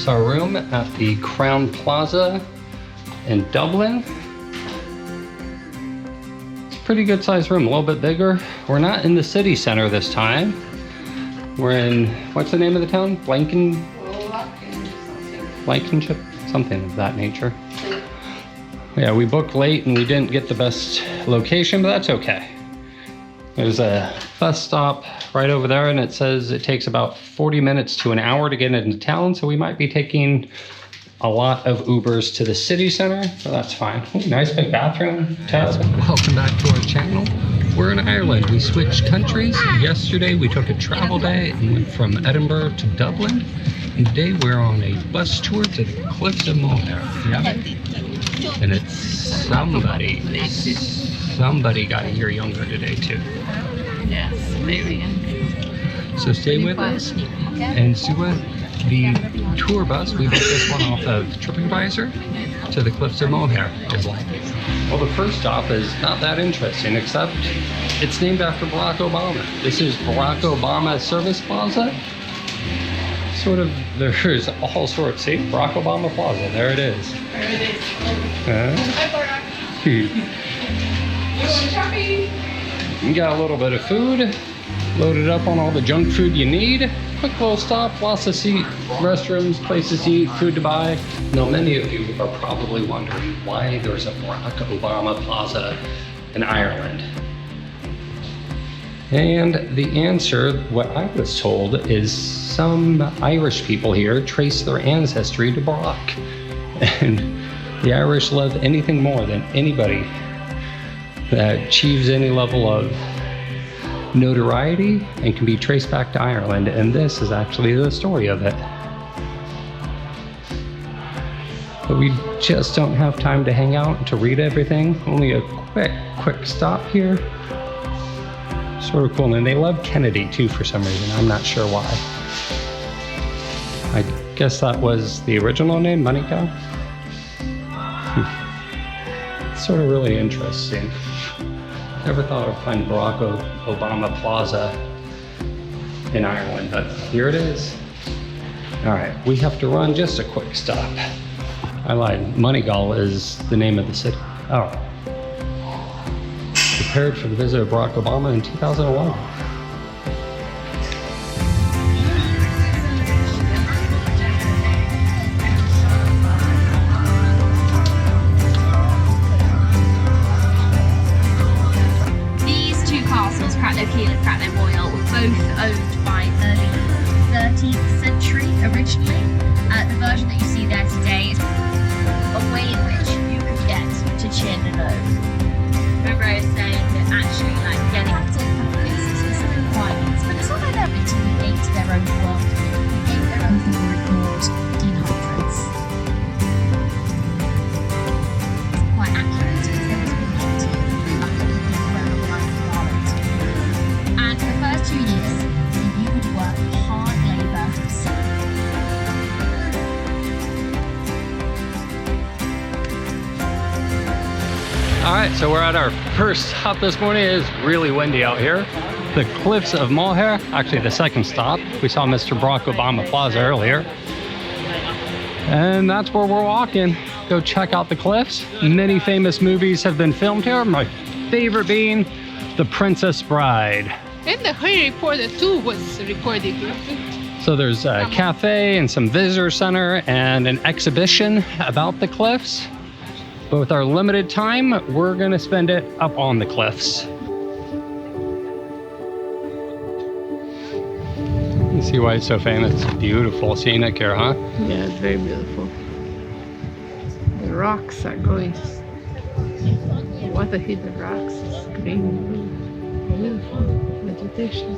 It's our room at the Crown Plaza in Dublin. It's a pretty good sized room, a little bit bigger. We're not in the city center this time. We're in, what's the name of the town? Blankenship, something of that nature. Yeah, we booked late and we didn't get the best location, but that's okay. There's a bus stop right over there and it says it takes about 40 minutes to an hour to get into town, so we might be taking a lot of Ubers to the city center, so that's fine. Ooh, nice big bathroom, Tess. Welcome back to our channel. We're in Ireland. We switched countries. Yesterday we took a travel day and went from Edinburgh to Dublin. And today we're on a bus tour to the Cliffs of Moher. Yeah? And it's somebody got a year younger today too. Yes, maybe. So stay with us and see what the tour bus, we booked this one off of TripAdvisor, to the Cliffs of Moher is like. Well, the first stop is not that interesting, except it's named after Barack Obama. This is Barack Obama Service Plaza. Sort of, there's all sorts. See, Barack Obama Plaza, there it is. There it is. Hi, Barack. you want shopping? You got a little bit of food, loaded up on all the junk food you need. Quick little stop, lots of restrooms, places to eat, food to buy. Now, many of you are probably wondering why there's a Barack Obama Plaza in Ireland. And the answer, what I was told, is some Irish people here trace their ancestry to Barack. And the Irish love anything more than anybody that achieves any level of notoriety and can be traced back to Ireland, and this is actually the story of it. But we just don't have time to hang out and to read everything. Only a quick stop here. Sort of cool, and they love Kennedy too for some reason. I'm not sure why. I guess that was the original name, Monica. Sort of really interesting. Never thought I'd find Barack Obama Plaza in Ireland, but here it is. All right, we have to run just a quick stop. I lied, Moneygall is the name of the city. Oh. Prepared for the visit of Barack Obama in 2011. Both owned by early 13th century originally. The version that you see there today is a way in which you could get to Chinno. Remember I was saying that actually like getting to specific requirements, but it's not like that until we ate their own world. We ate their own thing record in hundreds. It's quite accurate because there was a lot of and for the first 2 years, you would work hard labour. All right, so we're at our first stop this morning. It is really windy out here. The Cliffs of Moher, actually the second stop. We saw Mr. Barack Obama Plaza earlier. And that's where we're walking. Go check out the cliffs. Many famous movies have been filmed here. My favorite being The Princess Bride. And the Harry Potter 2 was recorded here. So there's a cafe and some visitor center and an exhibition about the cliffs. But with our limited time, we're gonna spend it up on the cliffs. You see why it's so famous. It's beautiful scenic here, huh? Yeah, it's very beautiful. The rocks are going. Water hit the rocks. It's green. Beautiful vegetation.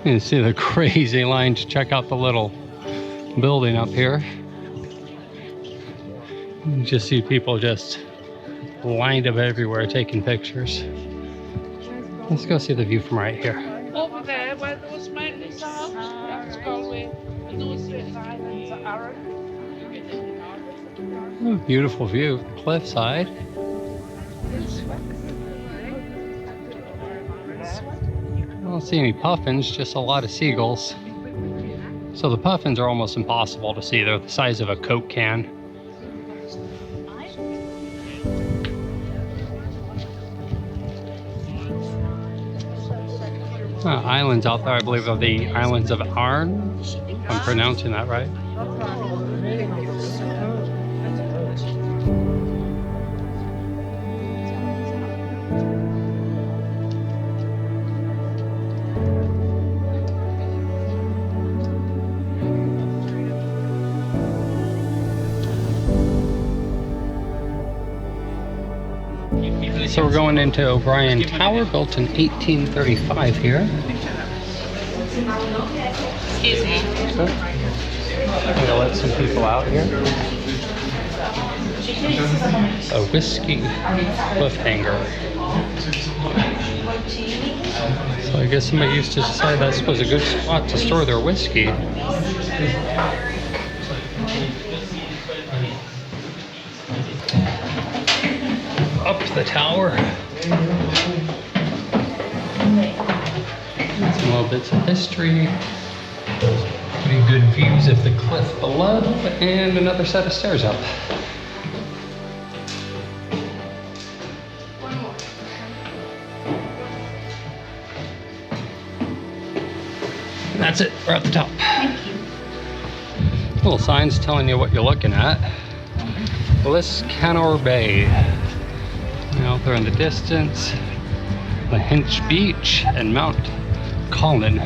You can see the crazy line to check out the little building up here. You just see people just lined up everywhere taking pictures. Let's go see the view from right here. Over there, where those mountains are, that's Galway, and those islands are Arab. Oh, beautiful view of the cliffside. don't see any puffins, just a lot of seagulls. So the puffins are almost impossible to see. They're the size of a Coke can. Islands out there, I believe, are the islands of Arn. If I'm pronouncing that right. So we're going into O'Brien Tower, built in 1835 here. Excuse me. I'm gonna let some people out here. A whiskey cliffhanger. So I guess somebody used to decide that was a good spot to store their whiskey. Up the tower. Some little bits of history. Pretty good views of the cliff below, and another set of stairs up. And that's it, we're at the top. Thank you. Little signs telling you what you're looking at. Liscannor Bay. Out there in the distance, the Hinch Beach and Mount Colin.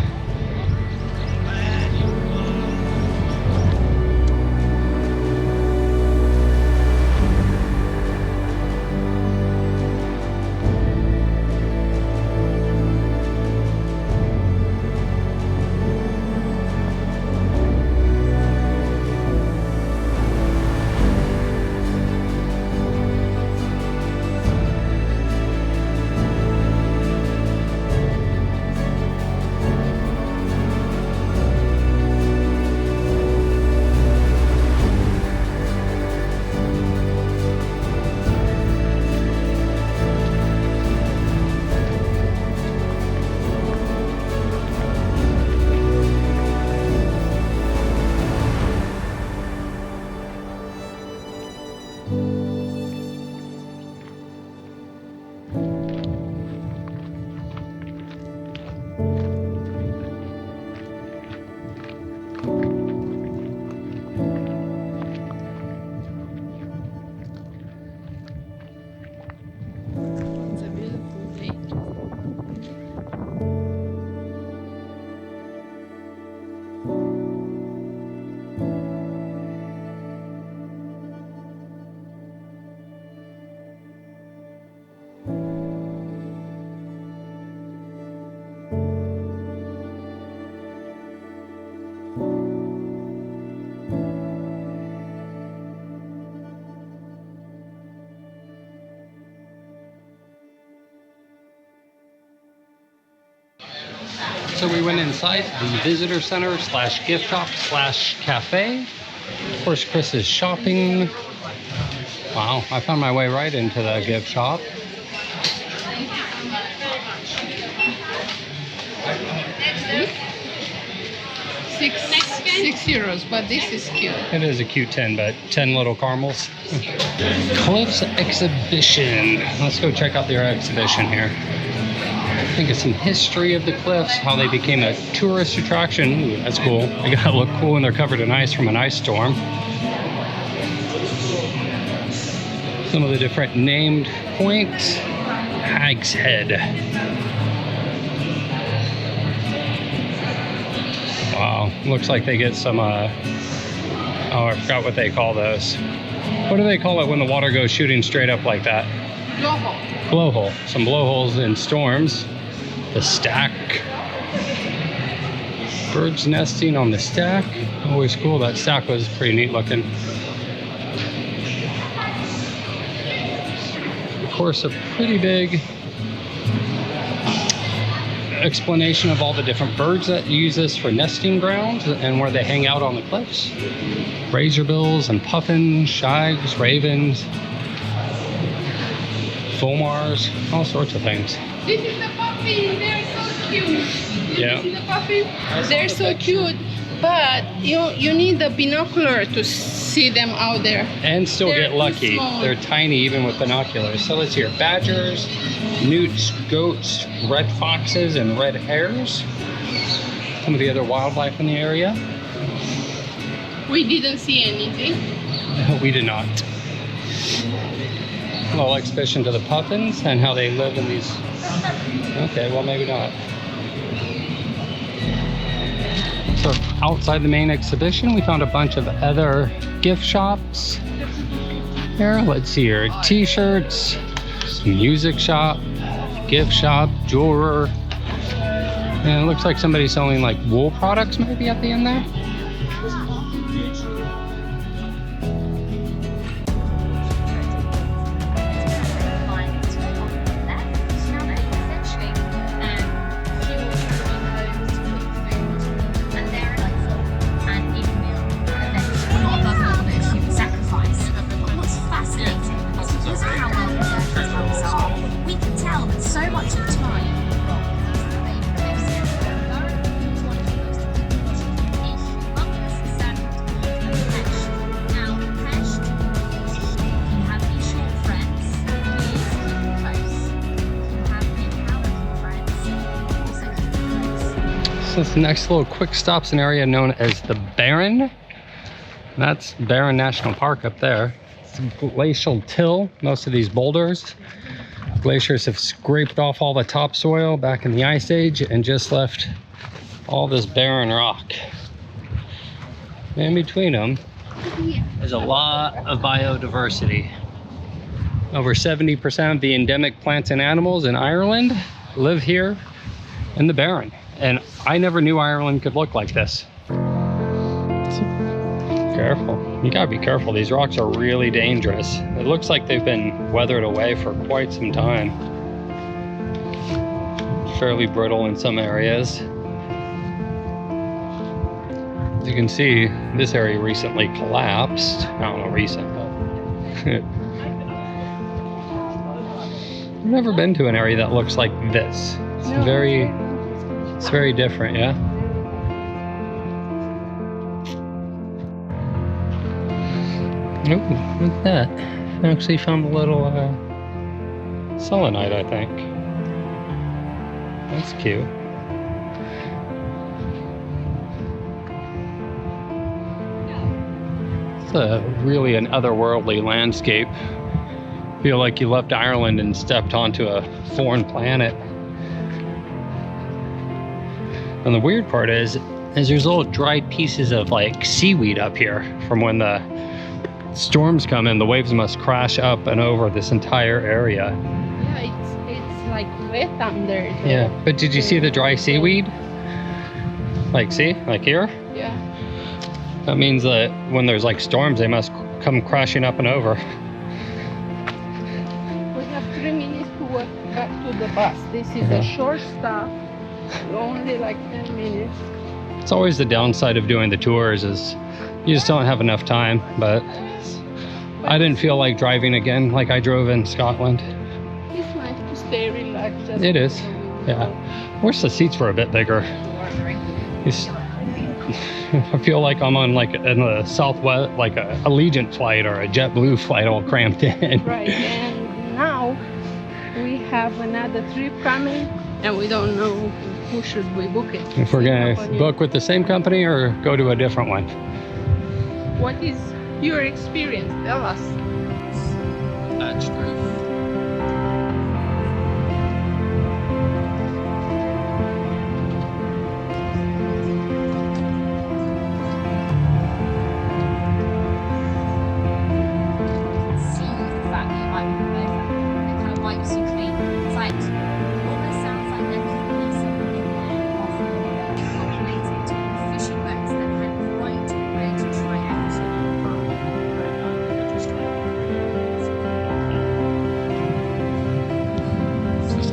So we went inside the visitor center slash gift shop slash cafe. Of course, Chris is shopping. Wow, I found my way right into the gift shop. €6, but this is cute. It is a cute 10, but 10 little caramels. Cliffs exhibition. Let's go check out their exhibition here. Think of some history of the cliffs, how they became a tourist attraction. Ooh, that's cool. They gotta look cool when they're covered in ice from an ice storm. Some of the different named points. Hag's Head. Wow, looks like they get some, oh, I forgot what they call those. What do they call it when the water goes shooting straight up like that? Blowhole. Blowhole. Some blowholes in storms. The stack. Birds nesting on the stack. Always cool. That stack was pretty neat looking. Of course, a pretty big explanation of all the different birds that use this for nesting grounds and where they hang out on the cliffs. Razorbills and puffins, shags, ravens, fulmars, all sorts of things. This is the puppy. They're so Yeah. See the puppy? They're so cute, but you need the binocular to see them out there. And still They're get lucky. small. They're tiny even with binoculars. So let's hear badgers, newts, goats, red foxes, and red hares. Some of the other wildlife in the area. We didn't see anything. We did not. A little exhibition to the puffins and how they live in these. Okay, well maybe not. So outside the main exhibition, we found a bunch of other gift shops. Here, let's see here. T-shirts, music shop, gift shop, jeweler. And it looks like somebody's selling like wool products maybe at the end there. This next little quick stops an area known as the Barren. That's Barren National Park up there. It's a glacial till, most of these boulders. Glaciers have scraped off all the topsoil back in the Ice Age and just left all this barren rock. In between them, there's a lot of biodiversity. Over 70% of the endemic plants and animals in Ireland live here in the Barren. And I never knew Ireland could look like this. Careful. You gotta be careful. These rocks are really dangerous. It looks like they've been weathered away for quite some time. Fairly brittle in some areas. As you can see, this area recently collapsed. I don't know recent, but... I've never been to an area that looks like this. It's very different, yeah? Ooh, look at that. I actually found a little selenite, I think. That's cute. It's really an otherworldly landscape. Feel like you left Ireland and stepped onto a foreign planet. And the weird part is there's little dried pieces of like seaweed up here from when the storms come in. The waves must crash up and over this entire area. Yeah, it's like wet under. Yeah, but did you see the dry seaweed? Like, see, like here? Yeah. That means that when there's like storms, they must come crashing up and over. We have 3 minutes to walk back to the bus. This is a short stop. Only like 10 minutes. It's always the downside of doing the tours is you just don't have enough time, but I didn't feel like driving again like I drove in Scotland. It's nice to stay relaxed. Just It is, yeah. Wish the seats were a bit bigger. I feel like I'm on like in the Southwest, like a Allegiant flight or a JetBlue flight all cramped in. Right, and now we have another trip coming and we don't know who should we book it. If we're gonna book with the same company or go to a different one. What is your experience? Tell us. Thatched roof.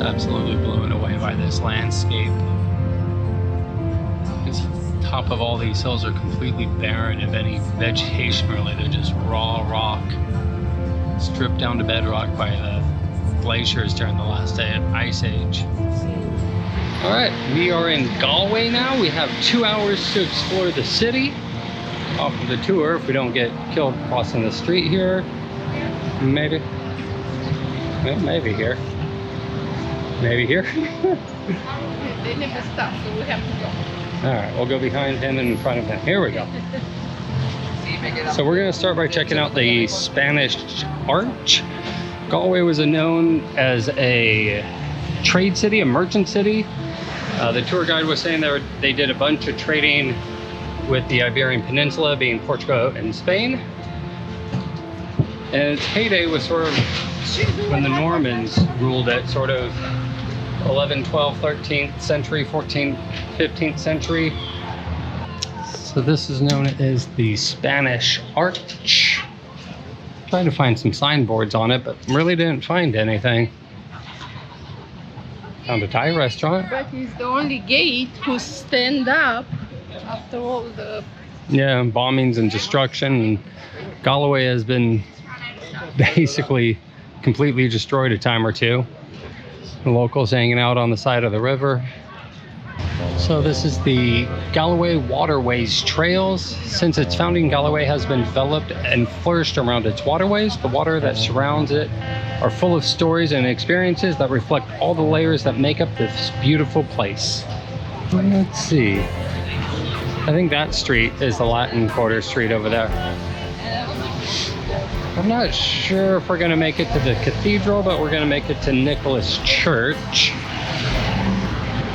Absolutely blown away by this landscape. The top of all these hills are completely barren of any vegetation really. They're just raw rock, stripped down to bedrock by the glaciers during the last Ice Age. All right, we are in Galway now. We have 2 hours to explore the city off of the tour if we don't get killed crossing the street here. Maybe. Well, maybe here. Maybe here. They never stop, so we have to go. All right, we'll go behind him and in front of him. Here we go. So we're gonna start by checking out the Spanish Arch. Galway was known as a trade city, a merchant city. The tour guide was saying they did a bunch of trading with the Iberian Peninsula, being Portugal and Spain. And its heyday was sort of when the Normans ruled it, sort of 11th, 12th, 13th century, 14th, 15th century. So this is known as the Spanish Arch. Tried to find some signboards on it, but really didn't find anything. Found a Thai restaurant. But it's the only gate who stand up after all the... Yeah, bombings and destruction. And Galway has been basically completely destroyed a time or two. The locals hanging out on the side of the river. So this is the Galway Waterways Trails. Since its founding, Galway has been developed and flourished around its waterways. The water that surrounds it are full of stories and experiences that reflect all the layers that make up this beautiful place. Let's see. I think that street is the Latin Quarter street over there. I'm not sure if we're gonna make it to the cathedral, but we're gonna make it to Nicholas Church.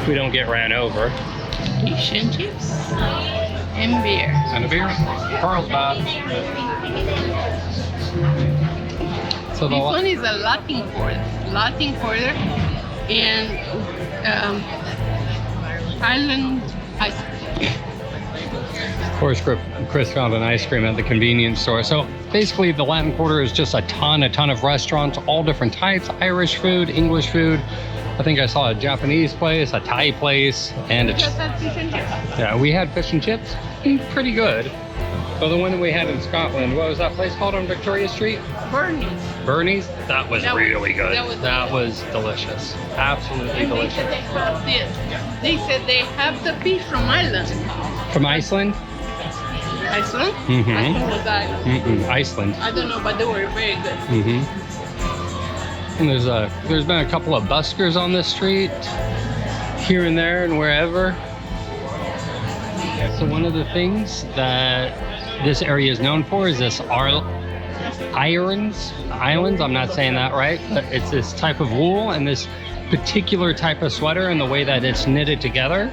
If we don't get ran over. Fish and chips and beer. And a beer. Carlsbad. So This one is a Latin Quarter and Island ice cream. Of course, Chris found an ice cream at the convenience store. So basically the Latin Quarter is just a ton of restaurants, all different types, Irish food, English food. I think I saw a Japanese place, a Thai place, and Just had fish and chips. yeah, we had fish and chips, pretty good. So the one that we had in Scotland, what was that place called on Victoria Street? Bernie's. Bernie's? That was really good. That was delicious. Absolutely And they delicious. said they have this. They said they have the fish from Ireland. From Iceland? Iceland? Mhm. Iceland was Ireland. Iceland. I don't know, but they were very good. And there's been a couple of buskers on this street, here and there and wherever. So one of the things that this area is known for is this islands. I'm not saying that right, but it's this type of wool and this particular type of sweater and the way that it's knitted together.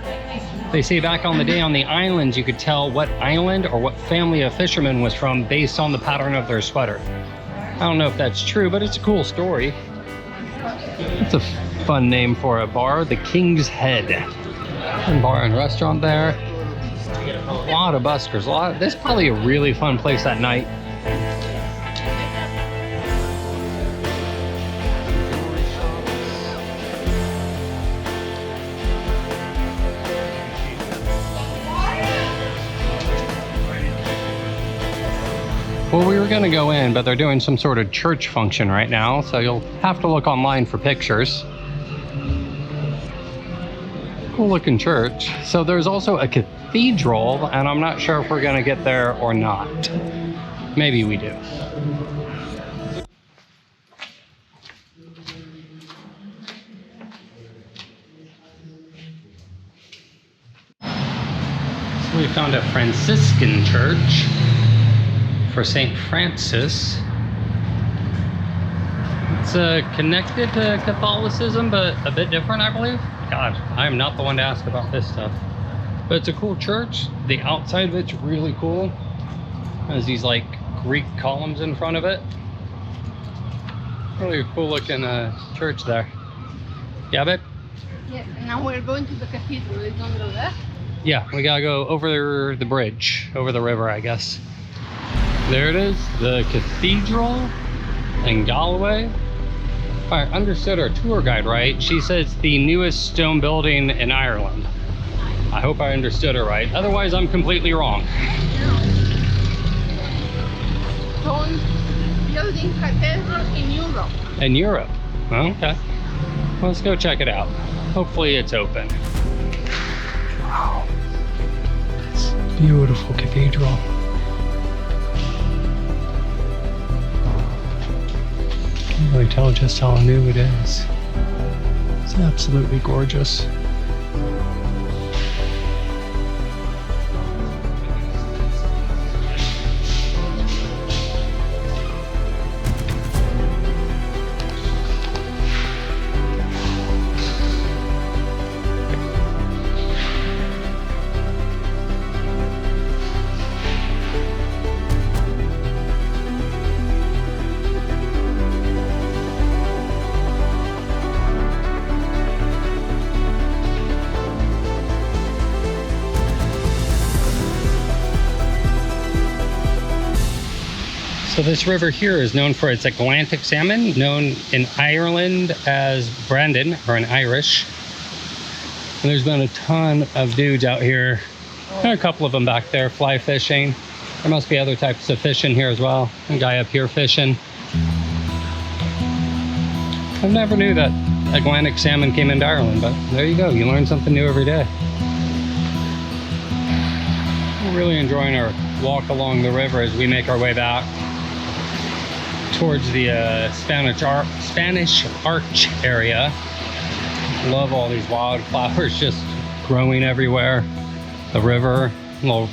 They say back on the day on the islands, you could tell what island or what family of fishermen was from based on the pattern of their sweater. I don't know if that's true, but it's a cool story. It's a fun name for a bar, the King's Head. And bar and restaurant there. A lot of buskers. This is probably a really fun place at night. Well, we were gonna go in, but they're doing some sort of church function right now, so you'll have to look online for pictures. Cool looking church. So there's also a cathedral, and I'm not sure if we're gonna get there or not. Maybe we do. So we found a Franciscan church for St. Francis. It's connected to Catholicism, but a bit different, I believe. God, I'm not the one to ask about this stuff. But it's a cool church. The outside of it's really cool. Has these like Greek columns in front of it. Really cool looking church there. Yeah, babe? Yeah, now we're going to the cathedral. It's on the left. Yeah, we gotta go over the bridge, over the river, I guess. There it is, the cathedral in Galway. If I understood our tour guide right, she says it's the newest stone building in Ireland. I hope I understood her right. Otherwise, I'm completely wrong. Stone building cathedral in Europe. In Europe? Oh, okay. Let's go check it out. Hopefully it's open. Wow. It's a beautiful cathedral. Can't really tell just how new it is. It's absolutely gorgeous. So this river here is known for its Atlantic salmon, known in Ireland as Brandon, or in Irish. And there's been a ton of dudes out here, and a couple of them back there fly fishing. There must be other types of fish in here as well. A guy up here fishing. I never knew that Atlantic salmon came into Ireland, but there you go, you learn something new every day. We're really enjoying our walk along the river as we make our way back towards the Spanish Arch area. Love all these wildflowers just growing everywhere. The river, little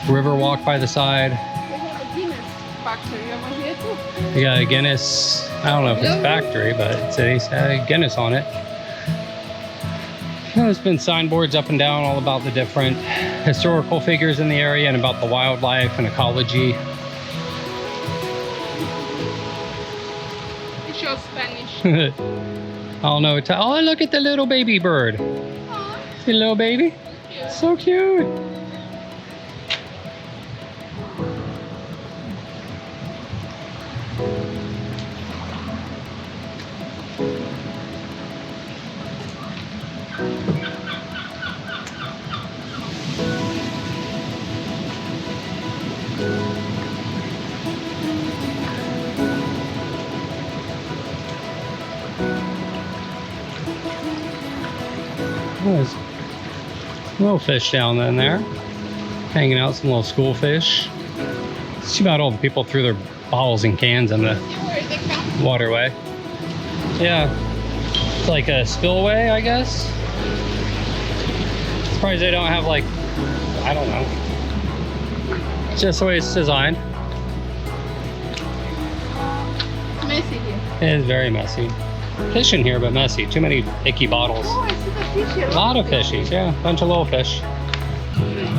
river walk by the side. They have a Guinness factory over here too. You got a Guinness, I don't know if it's factory, but it's a Guinness on it. There's been signboards up and down all about the different historical figures in the area and about the wildlife and ecology. Show Spanish. I don't know. Oh, look at the little baby bird. Aww, See the little baby? cute. So cute. There's little fish down in there, hanging out, some little school fish. It's too bad all the people threw their bottles and cans in the Where they come? waterway. Yeah, it's like a spillway, I guess. Surprised they don't have like, I don't know. It's just the way it's designed. It's messy here. It is very messy. Fish in here, but messy. Too many icky bottles. Oh, I see the fish here. A lot of fishies, yeah. Bunch of little fish.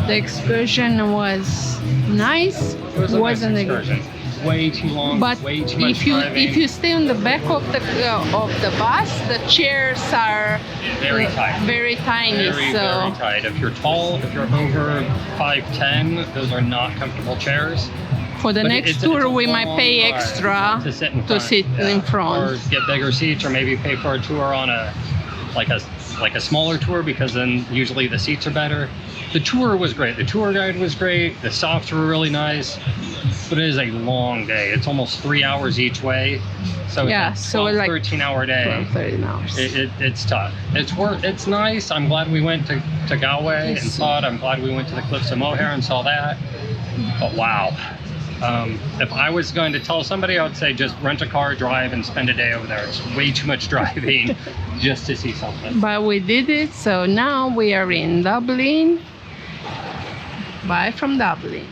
The excursion was nice. It was a nice excursion. Way too long, But way too much if you driving. stay on the back of the bus, the chairs are Very tight. very tiny. Very, so very tight. If you're tall, if you're over 5'10", those are not comfortable chairs. for the But next it's tour, a we might long pay ride extra to sit in to front, sit in front. or get bigger seats, or maybe pay for a tour on a smaller tour, because then usually the seats are better. The tour was great. The tour guide was great. The stops were really nice, but it is a long day. It's almost 3 hours each way. So Yeah, it's a so 12, like 13-hour day. 13 hours. It's tough. It's nice. I'm glad we went to Galway and saw it. I'm glad we went to the Cliffs of Moher and saw that. But wow. If I was going to tell somebody, I would say just rent a car, drive, and spend a day over there. It's way too much driving just to see something. But we did it, so now we are in Dublin. Bye from Dublin.